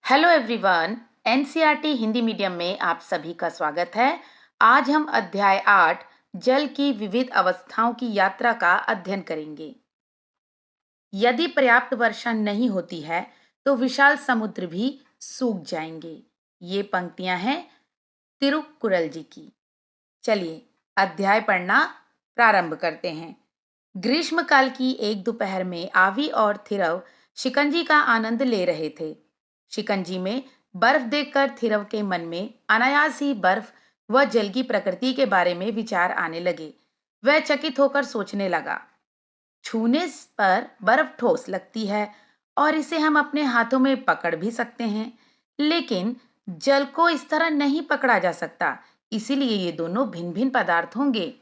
Hello everyone. NCERT Hindi medium में आप सभी का स्वागत है। आज हम अध्याय 8 जल की विविध अवस्थाओं की यात्रा का अध्ययन करेंगे। यदि पर्याप्त वर्षा नहीं होती है तो विशाल समुद्र भी सूख जाएंगे। ये पंक्तियां हैं तिरुकुरल जी की। चलिए अध्याय पढ़ना प्रारंभ करते हैं। ग्रीष्मकाल की एक दोपहर में आवी और थिरव शिकंजी का आनंद ले रहे थे। शिकंजी में बर्फ देखकर थिरव के मन में अनायास ही बर्फ व जल की प्रकृति के बारे में विचार आने लगे। वह चकित होकर सोचने लगा, छूने पर बर्फ ठोस लगती है और इसे हम अपने हाथों में पकड़ भी सकते हैं, लेकिन जल को इस तरह नहीं पकड़ा जा सकता। इसीलिए ये दोनों भिन्न भिन्न पदार्थ होंगे।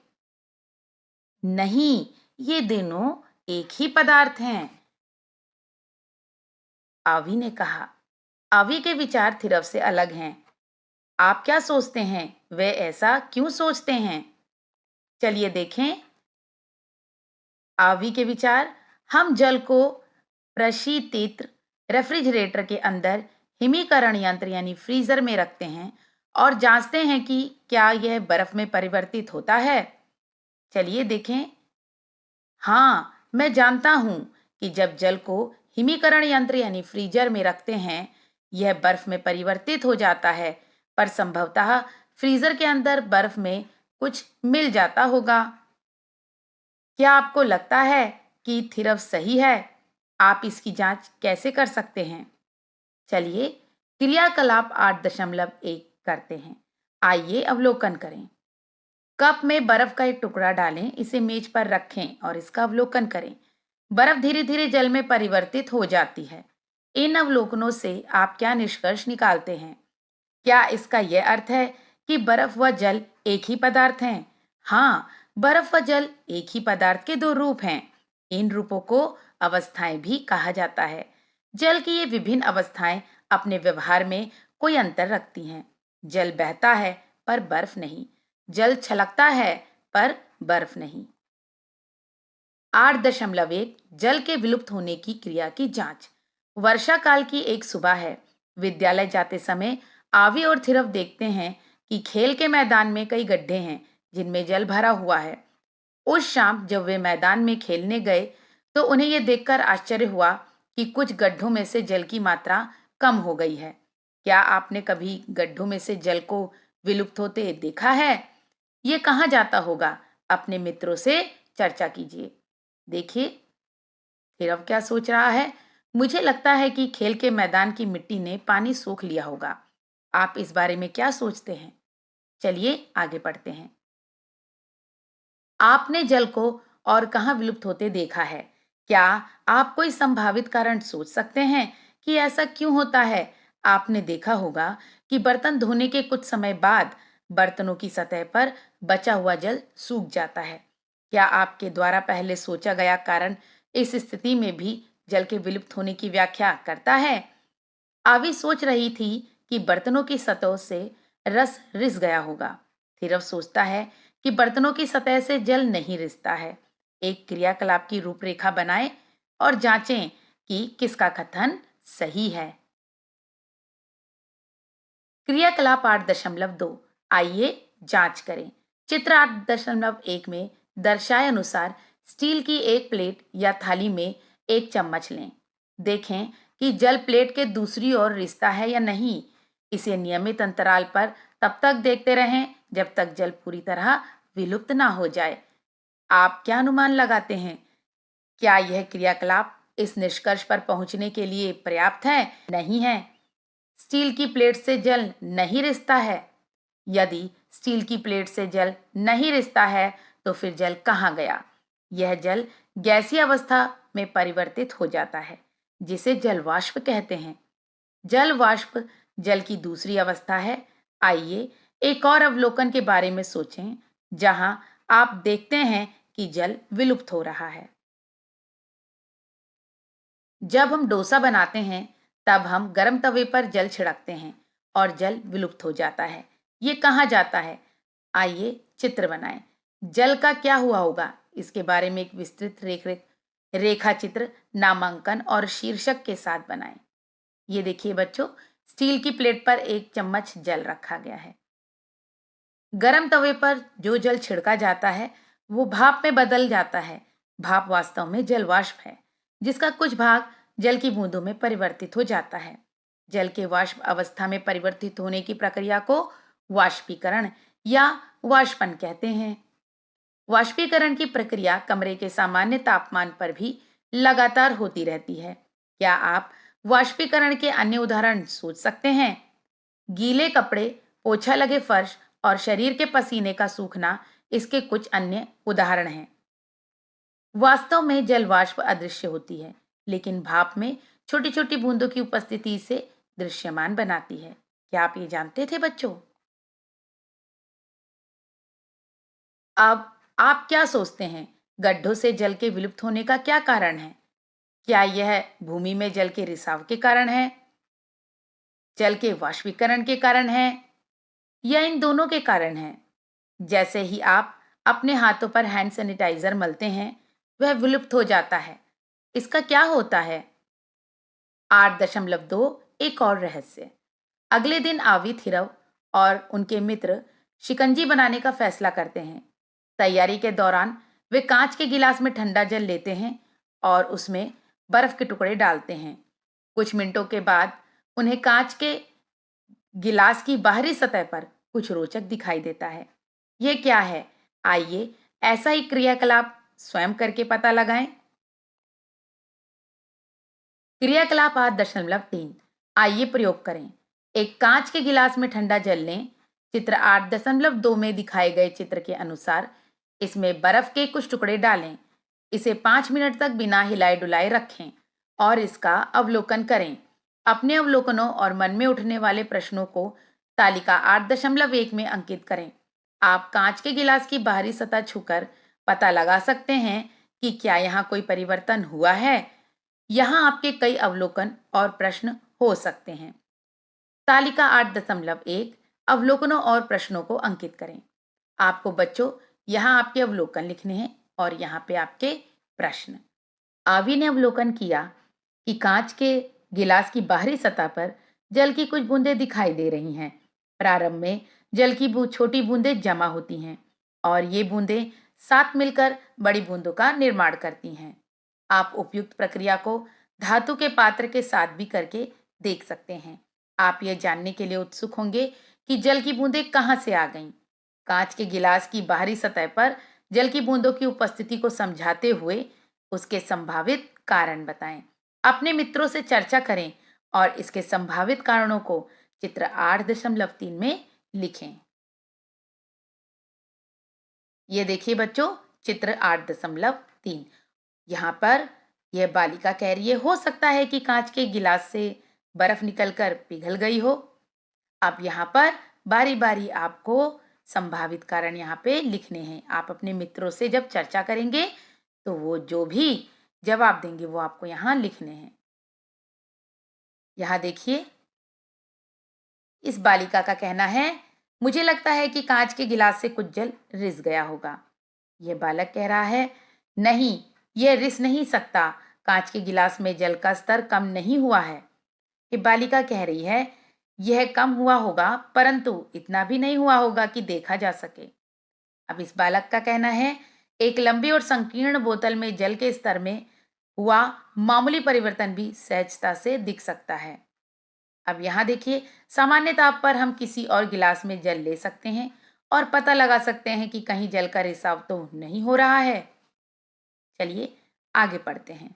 नहीं, ये दोनों एक ही पदार्थ हैं, आवी ने कहा। आवी के विचार थिरव से अलग हैं। आप क्या सोचते हैं? वे ऐसा क्यों सोचते हैं? चलिए देखें। आवी के विचार, हम जल को प्रशीतित रेफ्रिजरेटर के अंदर हिमीकरण यंत्र यानी फ्रीजर में रखते हैं और जांचते हैं कि क्या यह बर्फ में परिवर्तित होता है। चलिए देखें। हाँ, मैं जानता हूं कि जब जल को हिमीकरण यंत्र यानी फ्रीजर में रखते हैं, यह बर्फ में परिवर्तित हो जाता है, पर संभवतः फ्रीजर के अंदर बर्फ में कुछ मिल जाता होगा। क्या आपको लगता है कि थिरव सही है? आप इसकी जांच कैसे कर सकते हैं? चलिए क्रियाकलाप 8.1 करते हैं। आइए अवलोकन करें। कप में बर्फ का एक टुकड़ा डालें, इसे मेज पर रखें और इसका अवलोकन करें। बर्फ धीरे धीरे जल में परिवर्तित हो जाती है। इन अवलोकनों से आप क्या निष्कर्ष निकालते हैं? क्या इसका यह अर्थ है कि बर्फ व जल एक ही पदार्थ हैं? हाँ, बर्फ व जल एक ही पदार्थ के दो रूप हैं। इन रूपों को अवस्थाएं भी कहा जाता है। जल की ये विभिन्न अवस्थाएं अपने व्यवहार में कोई अंतर रखती हैं। जल बहता है पर बर्फ नहीं। जल छलकता है पर बर्फ नहीं। 8.1 जल के विलुप्त होने की क्रिया की जांच। वर्षा काल की एक सुबह है। विद्यालय जाते समय आवी और थिरव देखते हैं कि खेल के मैदान में कई गड्ढे हैं जिनमें जल भरा हुआ है। उस शाम जब वे मैदान में खेलने गए तो उन्हें यह देखकर आश्चर्य हुआ कि कुछ गड्ढों में से जल की मात्रा कम हो गई है। क्या आपने कभी गड्ढों में से जल को विलुप्त होते देखा है? ये कहाँ जाता होगा? अपने मित्रों से चर्चा कीजिए। देखिए फिर अब क्या सोच रहा है। मुझे लगता है कि खेल के मैदान की मिट्टी ने पानी सोख लिया होगा। आप इस बारे में क्या सोचते हैं? चलिए आगे बढ़ते हैं। आपने जल को और कहाँ विलुप्त होते देखा है? क्या आप कोई संभावित कारण सोच सकते हैं कि ऐसा क्यों होता है? आपने देखा होगा कि बर्तन धोने के कुछ समय बाद बर्तनों की सतह पर बचा हुआ जल सूख जाता है। क्या आपके द्वारा पहले सोचा गया कारण इस स्थिति में भी जल के विलुप्त होने की व्याख्या करता है? आवी सोच रही थी कि बर्तनों की सतह से रस रिस गया होगा। थिरव सोचता है कि बर्तनों की सतह से जल नहीं रिसता है। एक क्रियाकलाप की रूपरेखा बनाएं और जांचें कि किसका कथन सही है। क्रियाकलाप 8.2 आइए जांच करें। चित्र 8.1 में दर्शाए अनुसार स्टील की एक प्लेट या थाली में एक चम्मच लें। देखें कि जल प्लेट के दूसरी ओर रिसता है या नहीं। इसे नियमित अंतराल पर तब तक देखते रहें जब तक जल पूरी तरह विलुप्त ना हो जाए। आप क्या अनुमान लगाते हैं? क्या यह क्रियाकलाप इस निष्कर्ष पर पहुंचने के लिए पर्याप्त है? नहीं है। स्टील की प्लेट से जल नहीं रिसता है। यदि स्टील की प्लेट से जल नहीं रिसता है तो फिर जल कहाँ गया? यह जल गैसीय अवस्था में परिवर्तित हो जाता है, जिसे जल वाष्प कहते हैं। जल वाष्प जल की दूसरी अवस्था है। आइए एक और अवलोकन के बारे में सोचें जहां आप देखते हैं कि जल विलुप्त हो रहा है। जब हम डोसा बनाते हैं तब हम गर्म तवे पर जल छिड़कते हैं और जल विलुप्त हो जाता है। ये कहाँ जाता है? आइए चित्र बनाएं। जल का क्या हुआ होगा? इसके बारे में एक विस्तृत रेखा चित्र नामांकन और शीर्षक के साथ बनाएं। ये देखिए बच्चों, स्टील की प्लेट पर एक चम्मच जल रखा गया है। गरम तवे पर जो जल छिड़का जाता है वो भाप में बदल जाता है। भाप वास्तव में जल वाष्प है, जिसका कुछ भाग जल की बूंदों में परिवर्तित हो जाता है। जल के वाष्प अवस्था में परिवर्तित होने की प्रक्रिया को वाष्पीकरण या वाष्पन कहते हैं। वाष्पीकरण की प्रक्रिया कमरे के सामान्य तापमान पर भी लगातार होती रहती है। क्या आप वाष्पीकरण के अन्य उदाहरण सोच सकते हैं? गीले कपड़े, पोछा लगे फर्श और शरीर के पसीने का सूखना इसके कुछ अन्य उदाहरण हैं। वास्तव में जल वाष्प अदृश्य होती है, लेकिन भाप में छोटी छोटी बूंदों की उपस्थिति इसे दृश्यमान बनाती है। क्या आप ये जानते थे बच्चों? अब आप क्या सोचते हैं, गड्ढों से जल के विलुप्त होने का क्या कारण है? क्या यह भूमि में जल के रिसाव के कारण है, जल के वाष्पीकरण के कारण है, या इन दोनों के कारण है? जैसे ही आप अपने हाथों पर हैंड सैनिटाइजर मलते हैं, वह विलुप्त हो जाता है। इसका क्या होता है? 8.2 एक और रहस्य। अगले दिन आवी थिरव और उनके मित्र शिकंजी बनाने का फैसला करते हैं। तैयारी के दौरान वे कांच के गिलास में ठंडा जल लेते हैं और उसमें बर्फ के टुकड़े डालते हैं। कुछ मिनटों के बाद उन्हें कांच के गिलास की बाहरी सतह पर कुछ रोचक दिखाई देता है। यह क्या है? आइए ऐसा ही क्रियाकलाप स्वयं करके पता लगाएं। क्रियाकलाप 8.3। आइए प्रयोग करें। एक कांच के गिलास में ठंडा जल लें। चित्र 8.2 में दिखाए गए चित्र के अनुसार इसमें बर्फ के कुछ टुकड़े डालें। इसे 5 मिनट तक बिना हिलाए डुलाए रखें और इसका अवलोकन करें। अपने अवलोकनों और मन में उठने वाले प्रश्नों को तालिका 8.1 में अंकित करें। आप कांच के गिलास की बाहरी सतह छूकर पता लगा सकते हैं कि क्या यहाँ कोई परिवर्तन हुआ है। यहाँ आपके कई अवलोकन और प्रश्न हो सकते हैं। तालिका 8.1 अवलोकनों और प्रश्नों को अंकित करें। आपको बच्चों यहाँ आपके अवलोकन लिखने हैं और यहाँ पे आपके प्रश्न। आवी ने अवलोकन किया कि कांच के गिलास की बाहरी सतह पर जल की कुछ बूंदें दिखाई दे रही हैं। प्रारंभ में जल की छोटी बूंदें जमा होती हैं और ये बूंदें साथ मिलकर बड़ी बूंदों का निर्माण करती हैं। आप उपयुक्त प्रक्रिया को धातु के पात्र के साथ भी करके देख सकते हैं। आप यह जानने के लिए उत्सुक होंगे कि जल की बूंदें कहाँ से आ गईं। कांच के गिलास की बाहरी सतह पर जल की बूंदों की उपस्थिति को समझाते हुए उसके संभावित कारण बताएं। अपने मित्रों से चर्चा करें और इसके संभावित कारणों को चित्र 8.3 में लिखें। ये देखिए बच्चों, चित्र 8.3। यहाँ पर यह बालिका कह रही है, हो सकता है कि कांच के गिलास से बर्फ निकलकर पिघल गई हो। अब यहाँ पर बारी बारी आपको संभावित कारण यहाँ पे लिखने हैं। आप अपने मित्रों से जब चर्चा करेंगे तो वो जो भी जवाब देंगे वो आपको यहाँ लिखने हैं। यहाँ देखिए, इस बालिका का कहना है, मुझे लगता है कि कांच के गिलास से कुछ जल रिस गया होगा। यह बालक कह रहा है, नहीं, यह रिस नहीं सकता। कांच के गिलास में जल का स्तर कम नहीं हुआ है। ये बालिका कह रही है, यह कम हुआ होगा परंतु इतना भी नहीं हुआ होगा कि देखा जा सके। अब इस बालक का कहना है, एक लंबी और संकीर्ण बोतल में जल के स्तर में हुआ मामूली परिवर्तन भी सहजता से दिख सकता है। अब यहाँ देखिए, सामान्य ताप पर हम किसी और गिलास में जल ले सकते हैं और पता लगा सकते हैं कि कहीं जल का रिसाव तो नहीं हो रहा है। चलिए आगे पढ़ते हैं।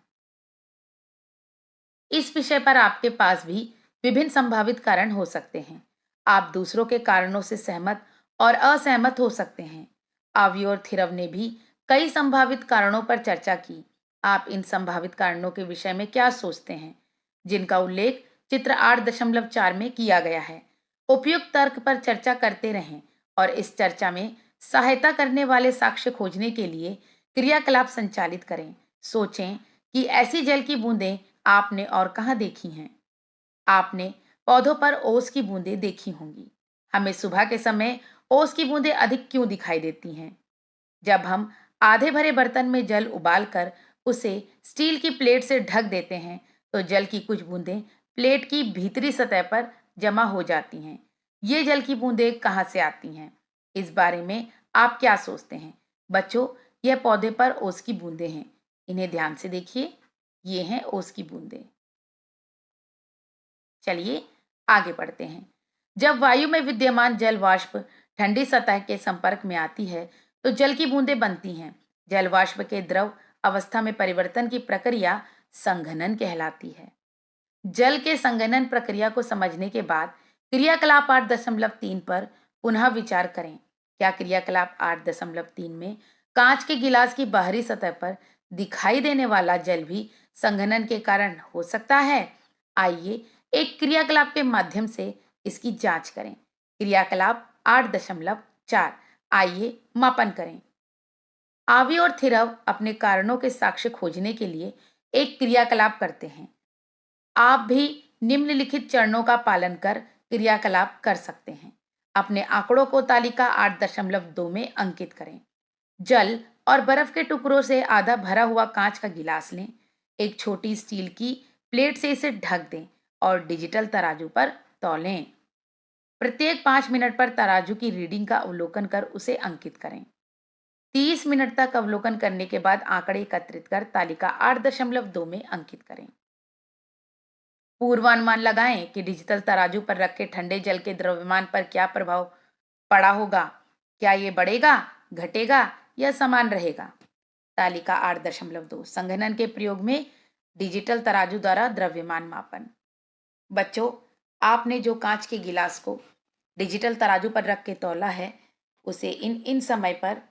इस विषय पर आपके पास भी विभिन्न संभावित कारण हो सकते हैं। आप दूसरों के कारणों से सहमत और असहमत हो सकते हैं। आवी और थिरव ने भी कई संभावित कारणों पर चर्चा की। आप इन संभावित कारणों के विषय में क्या सोचते हैं, जिनका उल्लेख चित्र 8.4 में किया गया है? उपयुक्त तर्क पर चर्चा करते रहें और इस चर्चा में सहायता करने वाले साक्ष्य खोजने के लिए क्रियाकलाप संचालित करें। सोचें कि ऐसी जल की बूंदें आपने और कहाँ देखी हैं। आपने पौधों पर ओस की बूंदें देखी होंगी। हमें सुबह के समय ओस की बूंदें अधिक क्यों दिखाई देती हैं? जब हम आधे भरे बर्तन में जल उबालकर उसे स्टील की प्लेट से ढक देते हैं तो जल की कुछ बूंदें प्लेट की भीतरी सतह पर जमा हो जाती हैं। ये जल की बूंदें कहाँ से आती हैं? इस बारे में आप क्या सोचते हैं? बच्चों, यह पौधे पर ओस की बूंदें हैं। इन्हें ध्यान से देखिए। ये हैं ओस की बूंदें। चलिए आगे बढ़ते हैं। जब वायु में विद्यमान जल वाष्प ठंडी सतह के संपर्क में आती है तो जल की बूंदें बनती हैं। जल वाष्प के द्रव अवस्था में परिवर्तन की प्रक्रिया संघनन कहलाती है। जल के संघनन प्रक्रिया को समझने के बाद क्रियाकलाप 8.3 पर पुनः विचार करें। क्या क्रियाकलाप 8.3 में कांच के गिलास की बाहरी सतह पर दिखाई देने वाला जल भी संघनन के कारण हो सकता है? आइए एक क्रियाकलाप के माध्यम से इसकी जांच करें। क्रियाकलाप 8.4, आइए मापन करें। आवी और थिरव अपने कारणों के साक्ष्य खोजने के लिए एक क्रियाकलाप करते हैं। आप भी निम्नलिखित चरणों का पालन कर क्रियाकलाप कर सकते हैं। अपने आंकड़ों को तालिका 8.2 में अंकित करें। जल और बर्फ के टुकड़ों से आधा भरा हुआ कांच का गिलास लें। एक छोटी स्टील की प्लेट से इसे ढक दें और डिजिटल तराजू पर तौलें। प्रत्येक 5 मिनट पर तराजू की रीडिंग का अवलोकन कर उसे अंकित करें। 30 मिनट तक अवलोकन करने के बाद आंकड़े एकत्रित कर तालिका 8.2 में अंकित करें। पूर्वानुमान लगाएं कि डिजिटल तराजू पर रखे ठंडे जल के द्रव्यमान पर क्या प्रभाव पड़ा होगा। क्या ये बढ़ेगा, घटेगा या समान रहेगा? तालिका 8.2 संघनन के प्रयोग में डिजिटल तराजू द्वारा द्रव्यमान मापन। बच्चों, आपने जो कांच के गिलास को डिजिटल तराजू पर रख के तौला है उसे इन इन समय पर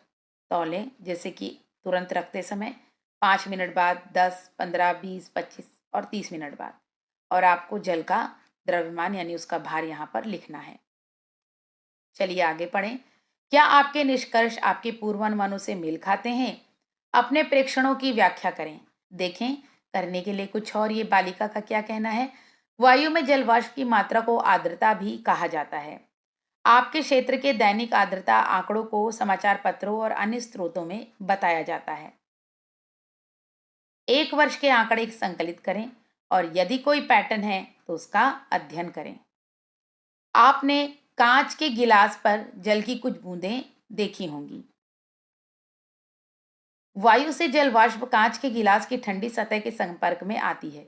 तौलें, जैसे कि तुरंत रखते समय, 5 मिनट बाद, 10, 15, 20, 25 और 30 मिनट बाद। और आपको जल का द्रव्यमान यानी उसका भार यहाँ पर लिखना है। चलिए आगे पढ़ें। क्या आपके निष्कर्ष आपके पूर्वानुमानों से मेल खाते हैं? अपने प्रेक्षणों की व्याख्या करें। देखें करने के लिए कुछ और। ये बालिका का क्या कहना है? वायु में जलवाष्प की मात्रा को आर्द्रता भी कहा जाता है। आपके क्षेत्र के दैनिक आर्द्रता आंकड़ों को समाचार पत्रों और अन्य स्रोतों में बताया जाता है। एक वर्ष के आंकड़े संकलित करें और यदि कोई पैटर्न है तो उसका अध्ययन करें। आपने कांच के गिलास पर जल की कुछ बूंदें देखी होंगी। वायु से जल वाष्प कांच के गिलास की ठंडी सतह के संपर्क में आती है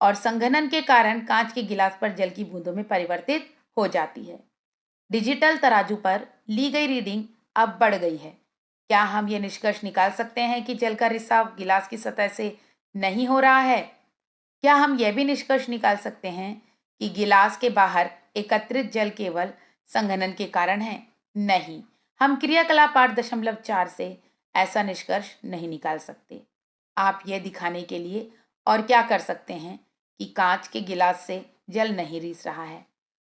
और संघनन के कारण कांच के गिलास पर जल की बूंदों में परिवर्तित हो जाती है। डिजिटल तराजू पर ली गई रीडिंग अब बढ़ गई है। क्या हम ये निष्कर्ष निकाल सकते हैं कि जल का रिसाव गिलास की सतह से नहीं हो रहा है? क्या हम यह भी निष्कर्ष निकाल सकते हैं कि गिलास के बाहर एकत्रित जल केवल संघनन के कारण है? नहीं, हम क्रियाकलाप 8.4 से ऐसा निष्कर्ष नहीं निकाल सकते। आप यह दिखाने के लिए और क्या कर सकते हैं कि कांच के गिलास से जल नहीं रिस रहा है।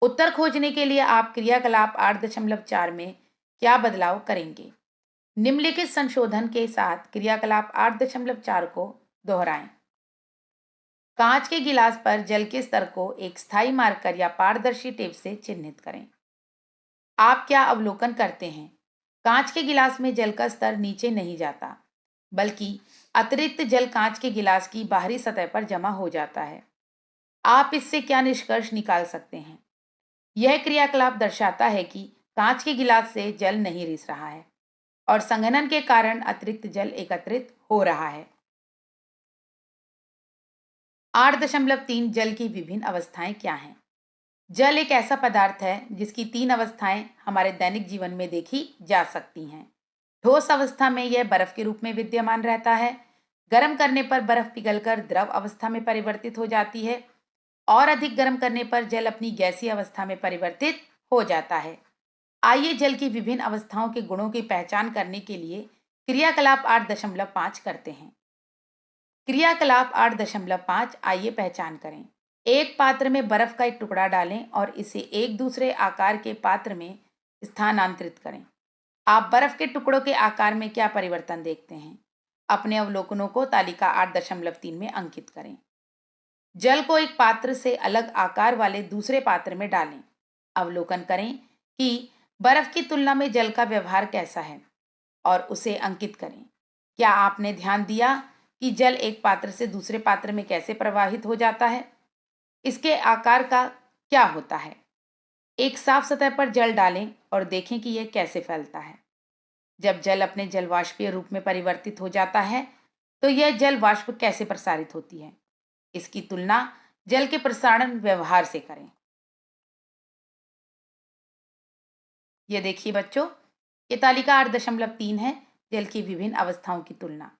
उत्तर खोजने के लिए आप क्रियाकलाप 8.4 में क्या बदलाव करेंगे? निम्नलिखित संशोधन के साथ क्रियाकलाप 8.4 को दोहराएं। कांच के गिलास पर जल के स्तर को एक स्थायी मार्कर या पारदर्शी टेप से चिन्हित करें। आप क्या अवलोकन करते हैं? कांच के गिलास में जल का स्तर नीचे नहीं जाता, बल्कि अतिरिक्त जल कांच के गिलास की बाहरी सतह पर जमा हो जाता है। आप इससे क्या निष्कर्ष निकाल सकते हैं? यह क्रियाकलाप दर्शाता है कि कांच के गिलास से जल नहीं रिस रहा है और संघनन के कारण अतिरिक्त जल एकत्रित हो रहा है। 8.3 जल की विभिन्न अवस्थाएं क्या हैं? जल एक ऐसा पदार्थ है जिसकी 3 अवस्थाएं हमारे दैनिक जीवन में देखी जा सकती हैं। ठोस अवस्था में यह बर्फ के रूप में विद्यमान रहता है। गर्म करने पर बर्फ पिघलकर द्रव अवस्था में परिवर्तित हो जाती है और अधिक गर्म करने पर जल अपनी गैसीय अवस्था में परिवर्तित हो जाता है। आइए जल की विभिन्न अवस्थाओं के गुणों की पहचान करने के लिए क्रियाकलाप 8.5 करते हैं। क्रियाकलाप 8.5, आइए पहचान करें। एक पात्र में बर्फ का एक टुकड़ा डालें और इसे एक दूसरे आकार के पात्र में स्थानांतरित करें। आप बर्फ के टुकड़ों के आकार में क्या परिवर्तन देखते हैं? अपने अवलोकनों को तालिका 8.3 में अंकित करें। जल को एक पात्र से अलग आकार वाले दूसरे पात्र में डालें। अवलोकन करें कि बर्फ की तुलना में जल का व्यवहार कैसा है और उसे अंकित करें। क्या आपने ध्यान दिया कि जल एक पात्र से दूसरे पात्र में कैसे प्रवाहित हो जाता है? इसके आकार का क्या होता है? एक साफ सतह पर जल डालें और देखें कि यह कैसे फैलता है। जब जल अपने जलवाष्पीय रूप में परिवर्तित हो जाता है, तो यह जल वाष्प कैसे प्रसारित होती है? इसकी तुलना जल के प्रसारण व्यवहार से करें। ये देखिए बच्चों, ये तालिका 8.3 है। जल की विभिन्न अवस्थाओं की तुलना।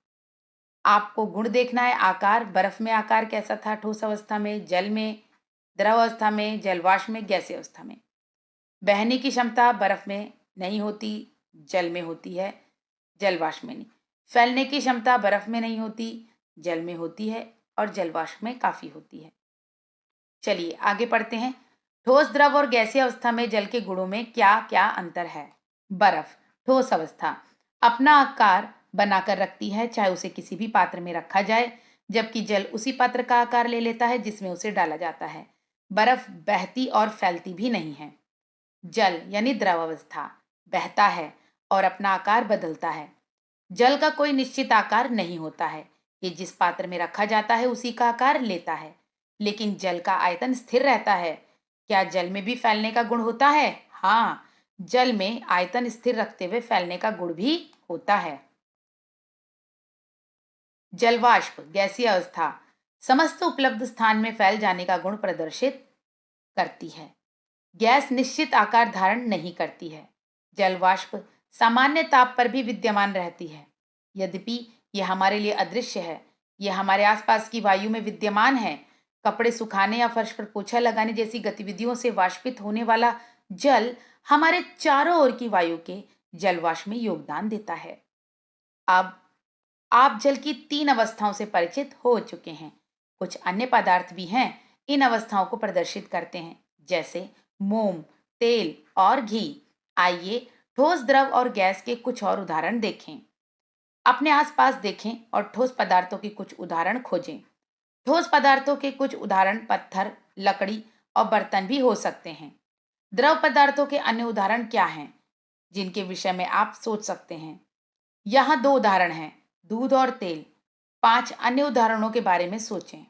आपको गुण देखना है। आकार, बर्फ में आकार कैसा था? ठोस अवस्था में, जल में, द्रव अवस्था में, जलवाष्प में, गैसीय अवस्था में। बहने की क्षमता बर्फ में नहीं होती, जल में होती है, जलवाष्प में नहीं। फैलने की क्षमता बर्फ में नहीं होती, जल में होती है और जलवाष्प में काफी होती है। चलिए आगे पढ़ते हैं। ठोस, द्रव और गैसीय अवस्था में जल के गुणों में क्या क्या अंतर है? बर्फ ठोस अवस्था अपना आकार बनाकर रखती है, चाहे उसे किसी भी पात्र में रखा जाए, जबकि जल उसी पात्र का आकार ले लेता है जिसमें उसे डाला जाता है। बर्फ बहती और फैलती भी नहीं है। जल यानी द्रव अवस्था बहता है और अपना आकार बदलता है। जल का कोई निश्चित आकार नहीं होता है, ये जिस पात्र में रखा जाता है उसी का आकार लेता है। लेकिन जल का आयतन स्थिर रहता है। क्या जल में भी फैलने का गुण होता है? हाँ, जल में आयतन स्थिर रखते हुए फैलने का गुण भी होता है। जलवाष्प गैसीय अवस्था समस्त उपलब्ध स्थान में फैल जाने का गुण प्रदर्शित करती है। गैस निश्चित आकार धारण नहीं करती है। जलवाष्प सामान्य ताप पर भी विद्यमान रहती है। यद्यपि यह हमारे लिए अदृश्य है, यह हमारे आसपास की वायु में विद्यमान है। कपड़े सुखाने या फर्श पर पोछा लगाने जैसी गतिविधियों से वाष्पित होने वाला जल हमारे चारों ओर की वायु के जलवाष्प में योगदान देता है। अब आप जल की 3 अवस्थाओं से परिचित हो चुके हैं। कुछ अन्य पदार्थ भी हैं, इन अवस्थाओं को प्रदर्शित करते हैं, जैसे मोम, तेल और घी। आइए ठोस, द्रव और गैस के कुछ और उदाहरण देखें। अपने आसपास देखें और ठोस पदार्थों के कुछ उदाहरण खोजें। ठोस पदार्थों के कुछ उदाहरण पत्थर, लकड़ी और बर्तन भी हो सकते हैं। द्रव पदार्थों के अन्य उदाहरण क्या हैं, जिनके विषय में आप सोच सकते हैं? यहाँ 2 उदाहरण हैं, दूध और तेल। 5 अन्य उदाहरणों के बारे में सोचें।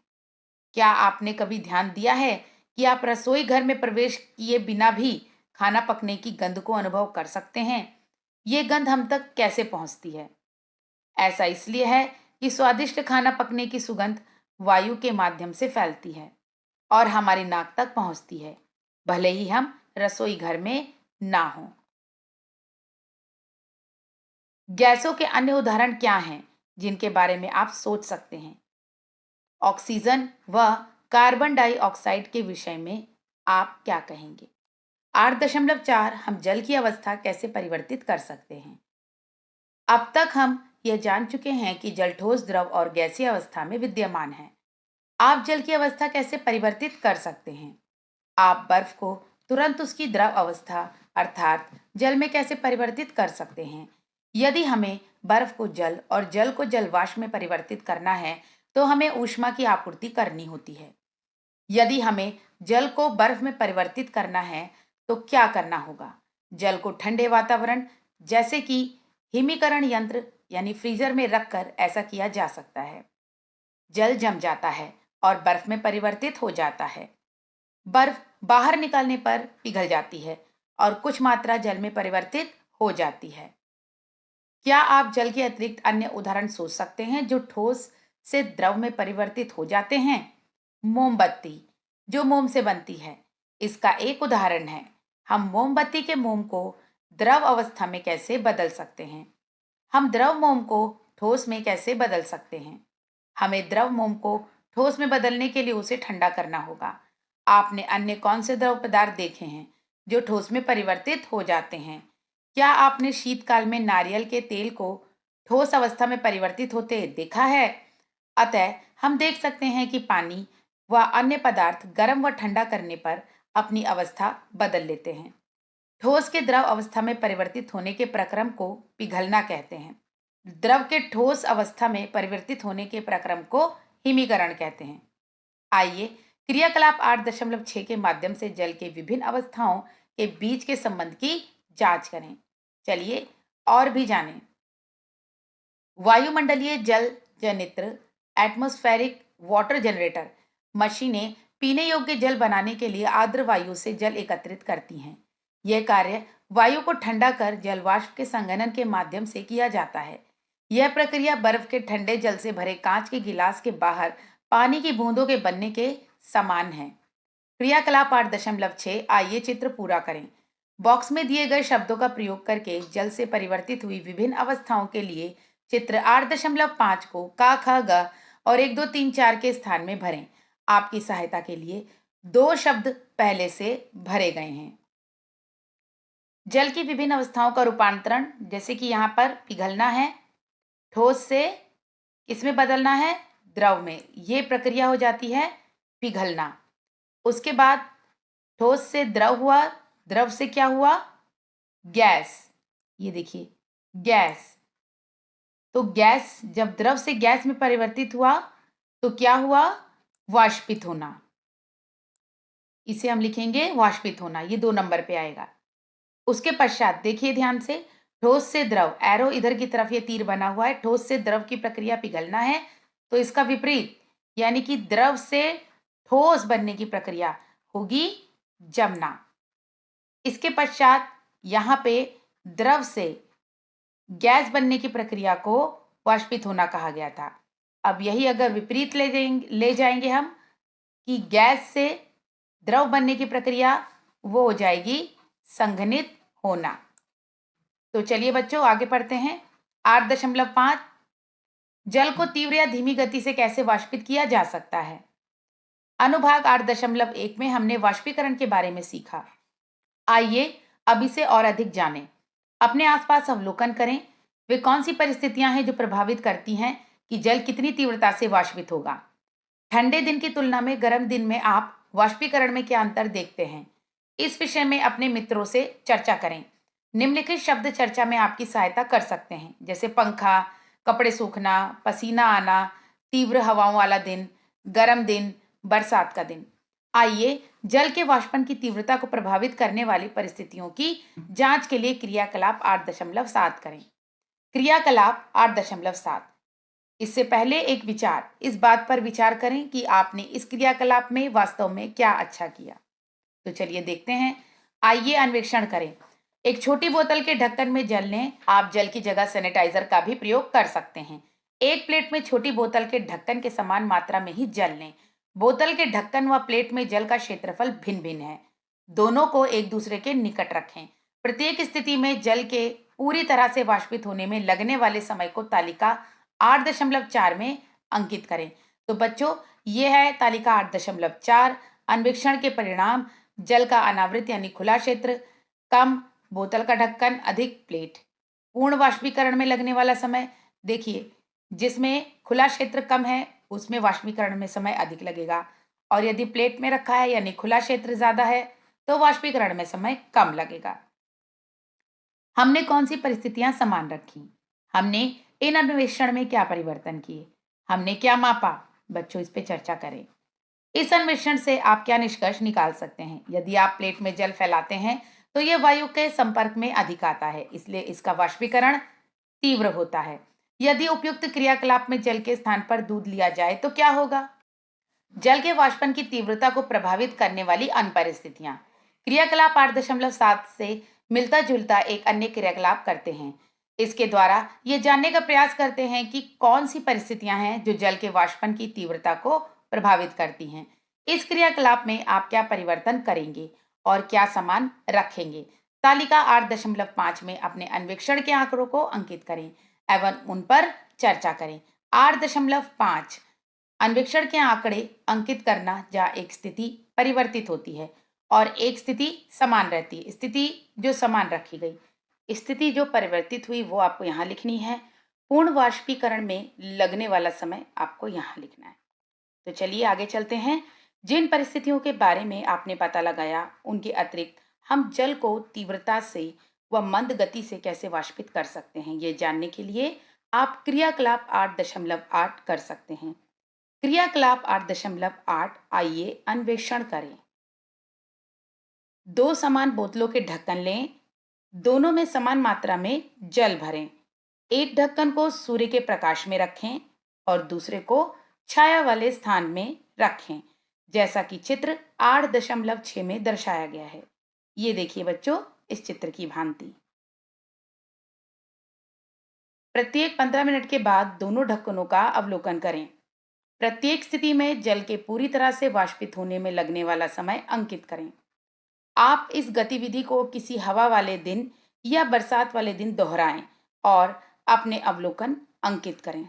क्या आपने कभी ध्यान दिया है कि आप रसोई घर में प्रवेश किए बिना भी खाना पकने की गंध को अनुभव कर सकते हैं? ये गंध हम तक कैसे पहुंचती है? ऐसा इसलिए है कि स्वादिष्ट खाना पकने की सुगंध वायु के माध्यम से फैलती है और हमारी नाक तक पहुंचती है, भले ही हम रसोई घर में ना हों। गैसों के अन्य उदाहरण क्या हैं, जिनके बारे में आप सोच सकते हैं? ऑक्सीजन व कार्बन डाइऑक्साइड के विषय में आप क्या कहेंगे? 8.4 हम जल की अवस्था कैसे परिवर्तित कर सकते हैं? अब तक हम यह जान चुके हैं कि जल ठोस, द्रव और गैसीय अवस्था में विद्यमान है। आप जल की अवस्था कैसे परिवर्तित कर सकते हैं? आप बर्फ को तुरंत उसकी द्रव अवस्था अर्थात जल में कैसे परिवर्तित कर सकते हैं? यदि हमें बर्फ को जल और जल को जलवाष्प में परिवर्तित करना है, तो हमें ऊष्मा की आपूर्ति करनी होती है। यदि हमें जल को बर्फ में परिवर्तित करना है, तो क्या करना होगा? जल को ठंडे वातावरण जैसे कि हिमीकरण यंत्र यानी फ्रीजर में रखकर ऐसा किया जा सकता है। जल जम जाता है और बर्फ में परिवर्तित हो जाता है। बर्फ बाहर निकालने पर पिघल जाती है और कुछ मात्रा जल में परिवर्तित हो जाती है। क्या आप जल के अतिरिक्त अन्य उदाहरण सोच सकते हैं जो ठोस से द्रव में परिवर्तित हो जाते हैं? मोमबत्ती, जो मोम से बनती है, इसका एक उदाहरण है। हम मोमबत्ती के मोम को द्रव अवस्था में कैसे बदल सकते हैं? हम द्रव मोम को ठोस में कैसे बदल सकते हैं? हमें द्रव मोम को ठोस में बदलने के लिए उसे ठंडा करना होगा। आपने अन्य कौन से द्रव पदार्थ देखे हैं जो ठोस में परिवर्तित हो जाते हैं? क्या आपने शीतकाल में नारियल के तेल को ठोस अवस्था में परिवर्तित होते देखा है? अतः हम देख सकते हैं कि पानी व अन्य पदार्थ गर्म व ठंडा करने पर अपनी अवस्था बदल लेते हैं। ठोस के द्रव अवस्था में परिवर्तित होने के प्रक्रम को पिघलना कहते हैं। द्रव के ठोस अवस्था में परिवर्तित होने के प्रक्रम को हिमीकरण कहते हैं। आइए क्रियाकलाप 8.6 के माध्यम से जल के विभिन्न अवस्थाओं के बीच के संबंध की जांच करें। चलिए और भी जानें। वायुमंडलीय जल जनित्र एटमॉस्फेरिक वाटर जनरेटर मशीनें पीने योग्य जल बनाने के लिए आर्द्र वायु से जल एकत्रित करती हैं। यह कार्य वायु को ठंडा कर जल वाष्प के संघनन के माध्यम से किया जाता है। यह प्रक्रिया बर्फ के ठंडे जल से भरे कांच के गिलास के बाहर पानी की बूंदों के बनने के समान है। क्रियाकलाप 8.6 आइए चित्र पूरा करें। बॉक्स में दिए गए शब्दों का प्रयोग करके जल से परिवर्तित हुई विभिन्न अवस्थाओं के लिए चित्र 8.5 को का ख ग और 1 2 3 4 के स्थान में भरें। आपकी सहायता के लिए 2 शब्द पहले से भरे गए हैं। जल की विभिन्न अवस्थाओं का रूपांतरण, जैसे कि यहाँ पर पिघलना है, ठोस से किसमें बदलना है, द्रव में, ये प्रक्रिया हो जाती है पिघलना। उसके बाद ठोस से द्रव हुआ, द्रव से क्या हुआ, गैस। ये देखिए गैस। तो गैस जब द्रव से गैस में परिवर्तित हुआ तो क्या हुआ, वाष्पित होना। इसे हम लिखेंगे वाष्पित होना, ये 2 नंबर पे आएगा। उसके पश्चात देखिए ध्यान से, ठोस से द्रव, एरो इधर की तरफ ये तीर बना हुआ है, ठोस से द्रव की प्रक्रिया पिघलना है, तो इसका विपरीत यानी कि द्रव से ठोस बनने की प्रक्रिया होगी जमना। इसके पश्चात यहाँ पे द्रव से गैस बनने की प्रक्रिया को वाष्पित होना कहा गया था। अब यही अगर विपरीत ले जाएंगे हम कि गैस से द्रव बनने की प्रक्रिया, वो हो जाएगी संघनित होना। तो चलिए बच्चों आगे पढ़ते हैं। 8.5 जल को तीव्र या धीमी गति से कैसे वाष्पित किया जा सकता है। अनुभाग 8.1 में हमने वाष्पीकरण के बारे में सीखा। आइए अब इसे और अधिक जानें। अपने आसपास अवलोकन करें, वे कौन सी परिस्थितियां हैं जो प्रभावित करती हैं कि जल कितनी तीव्रता से वाष्पित होगा। ठंडे दिन की तुलना में गर्म दिन में आप वाष्पीकरण में क्या अंतर देखते हैं, इस विषय में अपने मित्रों से चर्चा करें। निम्नलिखित शब्द चर्चा में आपकी सहायता कर सकते हैं, जैसे पंखा, कपड़े सूखना, पसीना आना, तीव्र हवाओं वाला दिन, गर्म दिन, बरसात का दिन। आइए जल के वाष्पन की तीव्रता को प्रभावित करने वाली परिस्थितियों की जांच के लिए क्रियाकलाप 8.7 करें। क्रियाकलाप 8.7। इससे पहले एक विचार, इस बात पर विचार करें कि आपने इस क्रियाकलाप में वास्तव में क्या अच्छा किया। तो चलिए देखते हैं। आइए अन्वेषण करें। एक छोटी बोतल के ढक्कन में जल लें। आप जल की जगह सैनिटाइजर का भी प्रयोग कर सकते हैं। एक प्लेट में छोटी बोतल के ढक्कन के समान मात्रा में ही जल लें। बोतल के ढक्कन व प्लेट में जल का क्षेत्रफल भिन्न भिन्न है। दोनों को एक दूसरे के निकट रखें। प्रत्येक स्थिति में जल के पूरी तरह से वाष्पित होने में लगने वाले समय को तालिका 8.4 में अंकित करें। तो बच्चों ये है तालिका 8.4। अन्वेषण के परिणाम, जल का अनावृत यानी खुला क्षेत्र कम, बोतल का ढक्कन अधिक, प्लेट। पूर्ण वाष्पीकरण में लगने वाला समय, देखिए जिसमें खुला क्षेत्र कम है उसमें वाष्पीकरण में समय अधिक लगेगा, और यदि प्लेट में रखा है यानी खुला क्षेत्र ज्यादा है तो वाष्पीकरण में समय कम लगेगा। हमने कौन सी परिस्थितियां समान रखी, हमने इन अन्वेषण में क्या परिवर्तन किए, हमने क्या मापा, बच्चों इस पे चर्चा करें। इस अन्वेषण से आप क्या निष्कर्ष निकाल सकते हैं। यदि आप प्लेट में जल फैलाते हैं तो यह वायु के संपर्क में अधिक आता है, इसलिए इसका वाष्पीकरण तीव्र होता है। यदि उपयुक्त क्रियाकलाप में जल के स्थान पर दूध लिया जाए तो क्या होगा। जल के वाष्पन की तीव्रता को प्रभावित करने वाली अन्य परिस्थितियां। क्रियाकलाप 8.7 से मिलता जुलता एक अन्य क्रियाकलाप करते हैं। इसके द्वारा ये जानने का प्रयास करते हैं कि कौन सी परिस्थितियां हैं जो जल के वाष्पन की तीव्रता को प्रभावित करती हैं। इस क्रियाकलाप में आप क्या परिवर्तन करेंगे और क्या समान रखेंगे। तालिका 8.5 में अपने अन्वेषण के आंकड़ों को अंकित करें एवं उन पर चर्चा करें। 8.5 अन्वेषण के आंकड़े अंकित करना जहाँ एक स्थिति परिवर्तित होती है और एक स्थिति समान रहती है। स्थिति जो समान रखी गई, स्थिति जो परिवर्तित हुई वो आपको यहाँ लिखनी है। पूर्ण वाष्पीकरण में लगने वाला समय आपको यहाँ लिखना है। तो चलिए आगे चलते हैं। जिन परिस्थितियों के बारे में आपने पता लगाया उनके अतिरिक्त हम जल को तीव्रता से व मंद गति से कैसे वाष्पित कर सकते हैं, ये जानने के लिए आप क्रियाकलाप 8.8 कर सकते हैं। क्रियाकलाप 8.8 आइए अन्वेषण करें। 2 समान बोतलों के ढक्कन लें, दोनों में समान मात्रा में जल भरें। एक ढक्कन को सूर्य के प्रकाश में रखें और दूसरे को छाया वाले स्थान में रखें। जैसा कि चित्र 8.6 में दर्शाया गया है। ये देखिए बच्चों इस चित्र की भांति। प्रत्येक 15 मिनट के बाद दोनों ढक्कनों का अवलोकन करें। प्रत्येक स्थिति में जल के पूरी तरह से वाष्पित होने में लगने वाला समय अंकित करें। आप इस गतिविधि को किसी हवा वाले दिन या बरसात वाले दिन दोहराएं और अपने अवलोकन अंकित करें।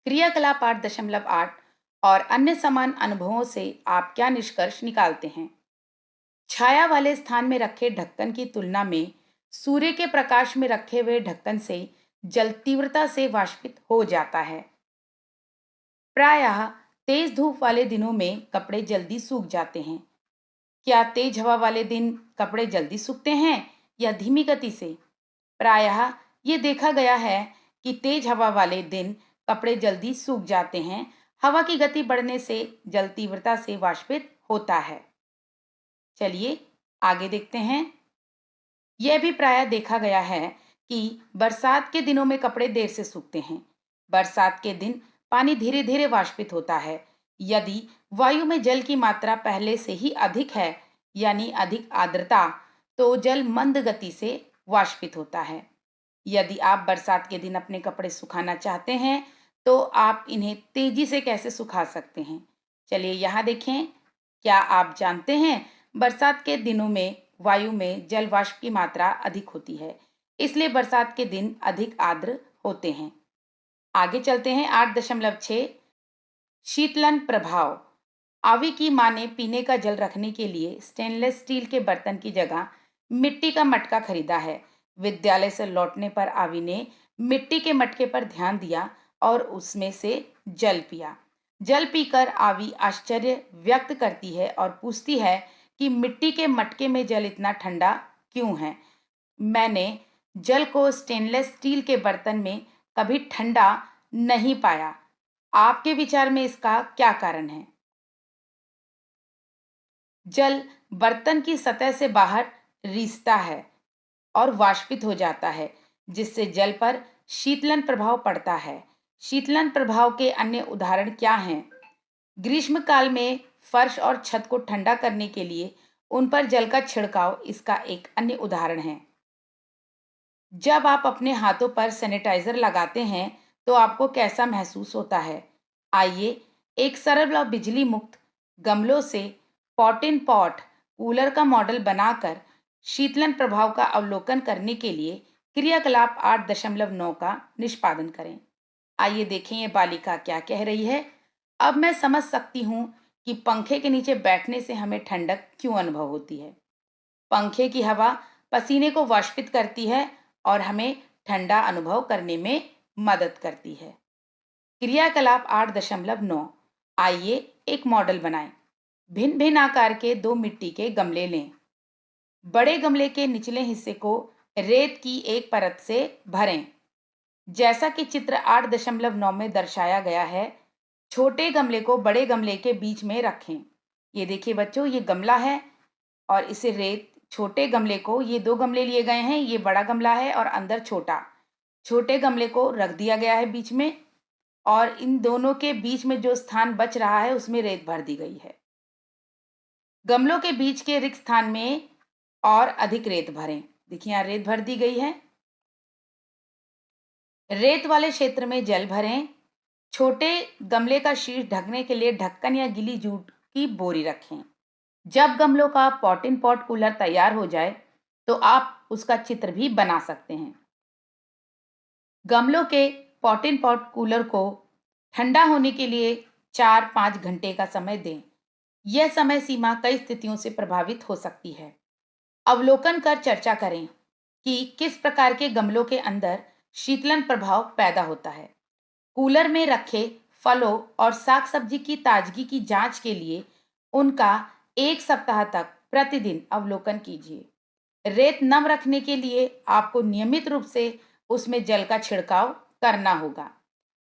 क्रियाकलाप 8.8 और अन्य समान अनुभवों से आप क्या निष्कर्ष निकालते हैं? छाया वाले स्थान में रखे ढक्कन की तुलना में सूर्य के प्रकाश में रखे हुए ढक्कन से जल तीव्रता से वाष्पित हो जाता है। प्रायः तेज धूप वाले दिनों में कपड़े जल्दी सूख जाते हैं। क्या तेज हवा वाले दिन कपड़े जल्दी सूखते हैं या धीमी गति से? प्रायः ये देखा गया है कि तेज हवा वाले दिन कपड़े जल्दी सूख जाते हैं। हवा की गति बढ़ने से जल तीव्रता से वाष्पित होता है। चलिए आगे देखते हैं। यह भी प्रायः देखा गया है कि बरसात के दिनों में कपड़े देर से सूखते हैं। बरसात के दिन पानी धीरे धीरे वाष्पित होता है। यदि वायु में जल की मात्रा पहले से ही अधिक है, यानी अधिक आर्द्रता, तो जल मंद गति से वाष्पित होता है। यदि आप बरसात के दिन अपने कपड़े सुखाना चाहते हैं, तो आप इन्हें तेजी से कैसे सुखा सकते हैं? चलिए यहाँ देखें। क्या आप जानते हैं बरसात के दिनों में वायु में जल वाष्प की मात्रा अधिक होती है, इसलिए बरसात के दिन अधिक आर्द्र होते हैं। आगे चलते हैं। 8.6 शीतलन प्रभाव। आवी की मां ने पीने का जल रखने के लिए स्टेनलेस स्टील के बर्तन की जगह मिट्टी का मटका खरीदा है। विद्यालय से लौटने पर आवी ने मिट्टी के मटके पर ध्यान दिया और उसमें से जल पिया। जल पीकर आवी आश्चर्य व्यक्त करती है और पूछती है कि मिट्टी के मटके में जल इतना ठंडा क्यों है? मैंने जल को स्टेनलेस स्टील के बर्तन में कभी ठंडा नहीं पाया। आपके विचार में इसका क्या कारण है? जल बर्तन की सतह से बाहर रिसता है और वाष्पित हो जाता है, जिससे जल पर शीतलन प्रभाव पड़ता है। शीतलन प्रभाव के अन्य उदाहरण क्या हैं? ग्रीष्म काल में फर्श और छत को ठंडा करने के लिए उन पर जल का छिड़काव इसका एक अन्य उदाहरण है। जब आप अपने हाथों पर सैनिटाइजर लगाते हैं, तो आपको कैसा महसूस होता है? आइए एक सरल और बिजली मुक्त गमलों से पॉट इन पॉट कूलर का मॉडल बनाकर शीतलन प्रभाव का अवलोकन करने के लिए क्रियाकलाप 8.9 का निष्पादन करें। आइए देखें ये बालिका क्या कह रही है। अब मैं समझ सकती हूँ कि पंखे के नीचे बैठने से हमें ठंडक क्यों अनुभव होती है। पंखे की हवा पसीने को वाष्पित करती है और हमें ठंडा अनुभव करने में मदद करती है। क्रियाकलाप 8.9। आइए एक मॉडल बनाएं। भिन्न भिन्न आकार के दो मिट्टी के गमले लें। बड़े गमले के निचले हिस्से को रेत की एक परत से भरें, जैसा कि चित्र 8.9 में दर्शाया गया है। छोटे गमले को बड़े गमले के बीच में रखें। ये देखिए बच्चों, ये गमला है और इसे रेत, छोटे गमले को, ये दो गमले लिए गए हैं, ये बड़ा गमला है और अंदर छोटा। छोटे गमले को रख दिया गया है बीच में और इन दोनों के बीच में जो स्थान बच रहा है उसमें रेत भर दी गई है। गमलों के बीच के रिक्त स्थान में और अधिक रेत भरें। देखिए यहाँ रेत भर दी गई है। रेत वाले क्षेत्र में जल भरें। छोटे गमले का शीर्ष ढकने के लिए ढक्कन या गीली जूट की बोरी रखें। जब गमलों का पॉट इन पॉट कूलर तैयार हो जाए, तो आप उसका चित्र भी बना सकते हैं। गमलों के पॉट इन पॉट कूलर को ठंडा होने के लिए 4-5 घंटे का समय दें। यह समय सीमा कई स्थितियों से प्रभावित हो सकती है। अवलोकन कर चर्चा करें कि किस प्रकार के गमलों के अंदर शीतलन प्रभाव पैदा होता है। कूलर में रखे फलों और साग सब्जी की ताजगी की जांच के लिए उनका 1 सप्ताह तक प्रतिदिन अवलोकन कीजिए। रेत नम रखने के लिए आपको नियमित रूप से उसमें जल का छिड़काव करना होगा।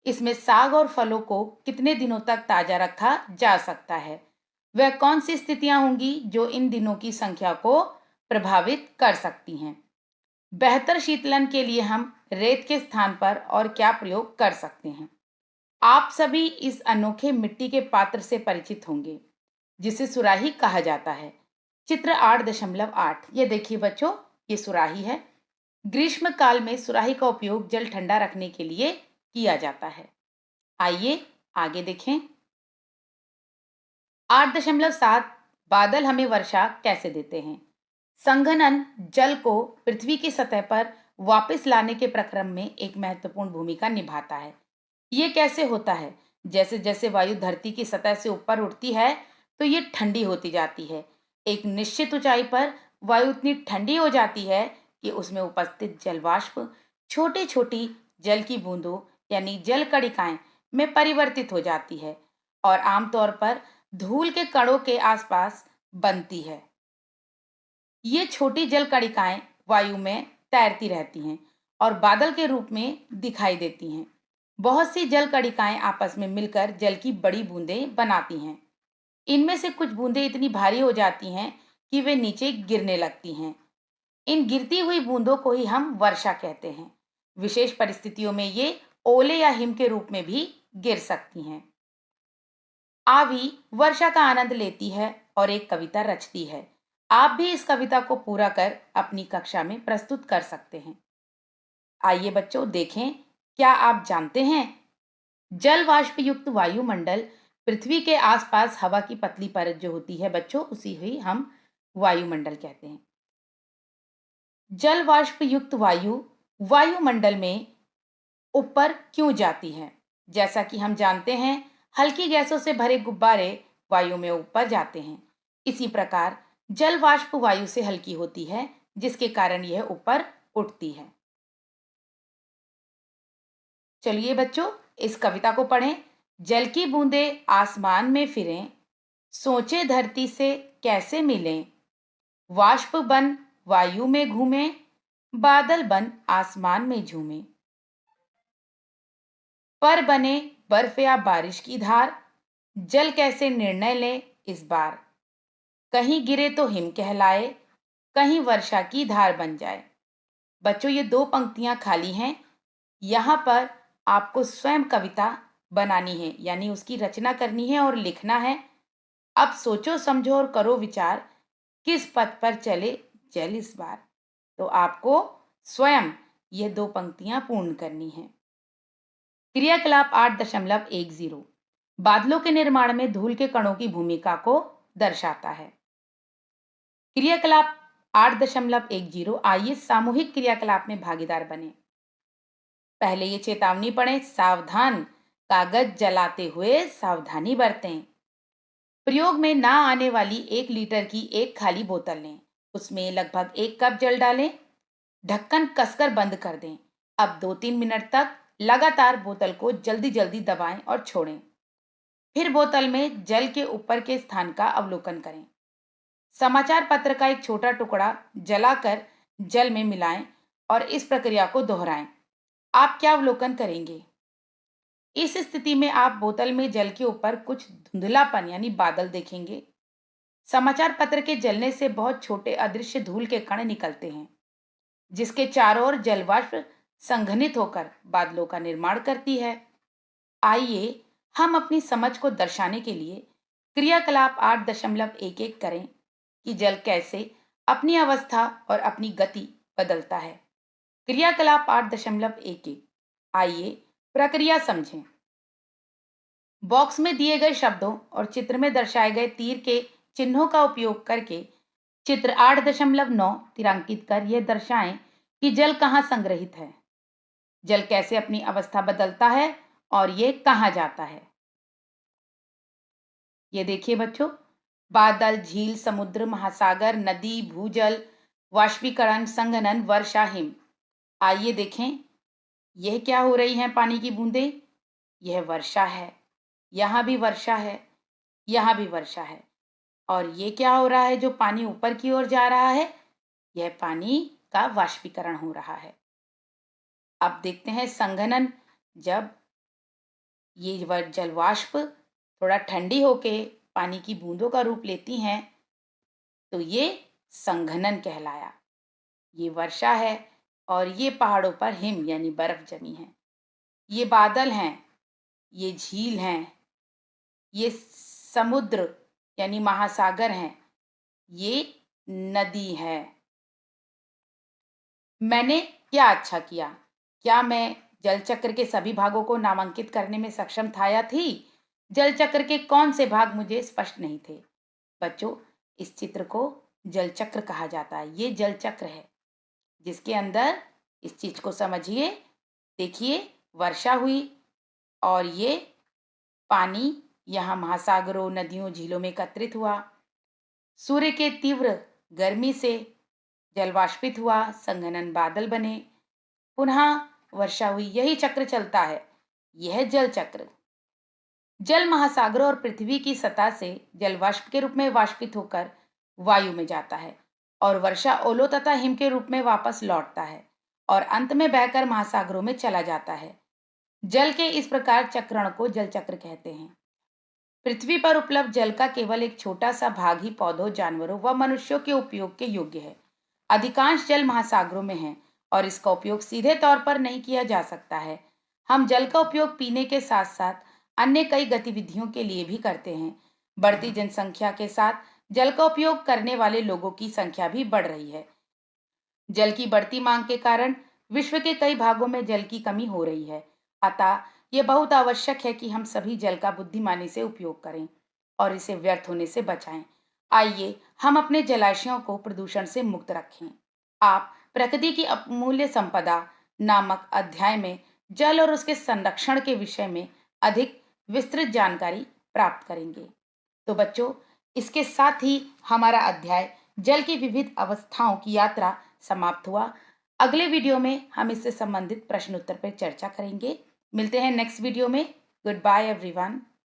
इसमें साग और फलों को कितने दिनों तक ताजा रखा जा सकता है? वह कौन सी स्थितियां होंगी जो इन दिनों की संख्या को प्रभावित कर सकती हैं? बेहतर शीतलन के लिए हम रेत के स्थान पर और क्या प्रयोग कर सकते हैं? आप सभी इस अनोखे मिट्टी के पात्र से परिचित होंगे जिसे सुराही कहा जाता है। चित्र 8.8, ये देखिए बच्चों, ये सुराही है। ग्रीष्म काल में सुराही का उपयोग जल ठंडा रखने के लिए किया जाता है। आइए आगे देखें। 8.7, बादल हमें वर्षा कैसे देते हैं। संघनन जल को पृथ्वी की सतह पर वापस लाने के प्रक्रम में एक महत्वपूर्ण भूमिका निभाता है। ये कैसे होता है? जैसे जैसे वायु धरती की सतह से ऊपर उठती है तो ये ठंडी होती जाती है। एक निश्चित ऊंचाई पर वायु इतनी ठंडी हो जाती है कि उसमें उपस्थित जलवाष्प छोटी छोटी जल की बूंदों यानी जल कणिकाएं में परिवर्तित हो जाती है और आमतौर पर धूल के कणों के आसपास बनती है। ये छोटी जल कणिकाएं वायु में तैरती रहती हैं और बादल के रूप में दिखाई देती हैं। बहुत सी जल कणिकाएं आपस में मिलकर जल की बड़ी बूंदें बनाती हैं। इनमें से कुछ बूंदें इतनी भारी हो जाती हैं कि वे नीचे गिरने लगती हैं। इन गिरती हुई बूंदों को ही हम वर्षा कहते हैं। विशेष परिस्थितियों में ये ओले या हिम के रूप में भी गिर सकती हैं। आवी वर्षा का आनंद लेती है और एक कविता रचती है। आप भी इस कविता को पूरा कर अपनी कक्षा में प्रस्तुत कर सकते हैं। आइए बच्चों देखें, क्या आप जानते हैं जल वाष्प युक्त वायुमंडल पृथ्वी के आसपास हवा की पतली परत जो होती है बच्चों, उसी ही हम वायुमंडल कहते हैं। जल वाष्प युक्त वायु वायुमंडल में ऊपर क्यों जाती है? जैसा कि हम जानते हैं हल्की गैसों से भरे गुब्बारे वायु में ऊपर जाते हैं। इसी प्रकार जल वाष्प वायु से हल्की होती है जिसके कारण यह ऊपर उठती है। चलिए बच्चों, इस कविता को पढ़ें। जल की बूंदें आसमान में फिरें, सोचे धरती से कैसे मिलें। वाष्प बन वायु में घूमें, बादल बन आसमान में झूमें। पर बने बर्फ या बारिश की धार, जल कैसे निर्णय ले इस बार। कहीं गिरे तो हिम कहलाए, कहीं वर्षा की धार बन जाए। बच्चों, ये दो पंक्तियां खाली हैं। यहाँ पर आपको स्वयं कविता बनानी है, यानी उसकी रचना करनी है और लिखना है। अब सोचो समझो और करो विचार, किस पथ पर चले जल इस बार। तो आपको स्वयं ये दो पंक्तियां पूर्ण करनी है। क्रियाकलाप 8.10, बादलों के निर्माण में धूल के कणों की भूमिका को दर्शाता है। क्रियाकलाप 8.10, आइए सामूहिक क्रियाकलाप में भागीदार बने। पहले ये चेतावनी पढ़ें, सावधान, कागज जलाते हुए सावधानी बरतें। प्रयोग में ना आने वाली 1 लीटर की एक खाली बोतल लें, उसमें लगभग 1 कप जल डालें, ढक्कन कसकर बंद कर दें। अब 2-3 मिनट तक लगातार बोतल को जल्दी जल्दी दबाएं और छोड़ें। फिर बोतल में जल के ऊपर के स्थान का अवलोकन करें। समाचार पत्र का एक छोटा टुकड़ा जलाकर जल में मिलाएं और इस प्रक्रिया को दोहराएं। आप क्या अवलोकन करेंगे? इस स्थिति में आप बोतल में जल के ऊपर कुछ धुंधलापन यानी बादल देखेंगे। समाचार पत्र के जलने से बहुत छोटे अदृश्य धूल के कण निकलते हैं जिसके चारों ओर जलवाष्प संघनित होकर बादलों का निर्माण करती है। आइए हम अपनी समझ को दर्शाने के लिए क्रियाकलाप 8.11 करें कि जल कैसे अपनी अवस्था और अपनी गति बदलता है। क्रियाकलाप 8.11, आइए प्रक्रिया समझें। बॉक्स में दिए गए शब्दों और चित्र में दर्शाए गए तीर के चिन्हों का उपयोग करके चित्र 8.9 तिरांकित कर यह दर्शाएं कि जल कहाँ संग्रहित है, जल कैसे अपनी अवस्था बदलता है और ये कहाँ जाता है। ये देखिए बच्चों, बादल, झील, समुद्र, महासागर, नदी, भूजल, वाष्पीकरण, संघनन, वर्षा, हिम। आइए देखें, यह क्या हो रही हैं पानी की बूंदें? यह वर्षा है। यहाँ भी वर्षा है, यहाँ भी वर्षा है। और ये क्या हो रहा है जो पानी ऊपर की ओर जा रहा है? यह पानी का वाष्पीकरण हो रहा है। अब देखते हैं संघनन। जब ये जलवाष्प थोड़ा ठंडी होके पानी की बूंदों का रूप लेती हैं तो ये संघनन कहलाया। ये वर्षा है और ये पहाड़ों पर हिम यानी बर्फ जमी है। ये बादल हैं, ये झील हैं, ये समुद्र यानी महासागर हैं, ये नदी है। मैंने क्या अच्छा किया? क्या मैं जल चक्र के सभी भागों को नामांकित करने में सक्षम था या थी? जल चक्र के कौन से भाग मुझे स्पष्ट नहीं थे? बच्चों, इस चित्र को जल चक्र कहा जाता है। ये जल चक्र है जिसके अंदर इस चीज को समझिए। देखिए, वर्षा हुई और ये पानी यहाँ महासागरों, नदियों, झीलों में एकत्रित हुआ। सूर्य के तीव्र गर्मी से जल वाष्पित हुआ, संघनन बादल बने, पुनः वर्षा हुई। यही चक्र चलता है। यह जल चक्र। जल महासागरों और पृथ्वी की सतह से जल वाष्प के रूप में वाष्पित होकर वायु में जाता है और वर्षा ओलों तथा हिम के रूप में वापस लौटता है और अंत में बहकर महासागरों में चला जाता है। जल के इस प्रकार चक्रण को जल चक्र कहते हैं। पृथ्वी पर उपलब्ध जल का केवल एक छोटा सा भाग ही पौधों, जानवरों व मनुष्यों के उपयोग के योग्य है। अधिकांश जल महासागरों में है और इसका उपयोग सीधे तौर पर नहीं किया जा सकता है। हम जल का उपयोग पीने के साथ साथ अन्य कई गतिविधियों के लिए भी करते हैं। बढ़ती जनसंख्या के साथ जल का उपयोग करने वाले लोगों की संख्या भी बढ़ रही है। जल की बढ़ती मांग के कारण विश्व के कई भागों में जल की कमी हो रही है। अतः यह बहुत आवश्यक है कि हम सभी जल का बुद्धिमानी से उपयोग करें और इसे व्यर्थ होने से बचाएं। आइए हम अपने जलाशयों को प्रदूषण से मुक्त रखें। आप प्रकृति की अमूल्य संपदा नामक अध्याय में जल और उसके संरक्षण के विषय में अधिक विस्तृत जानकारी प्राप्त करेंगे। तो बच्चों, इसके साथ ही हमारा अध्याय जल की विविध अवस्थाओं की यात्रा समाप्त हुआ। अगले वीडियो में हम इससे संबंधित प्रश्न उत्तर पर चर्चा करेंगे। मिलते हैं नेक्स्ट वीडियो में। Good bye everyone.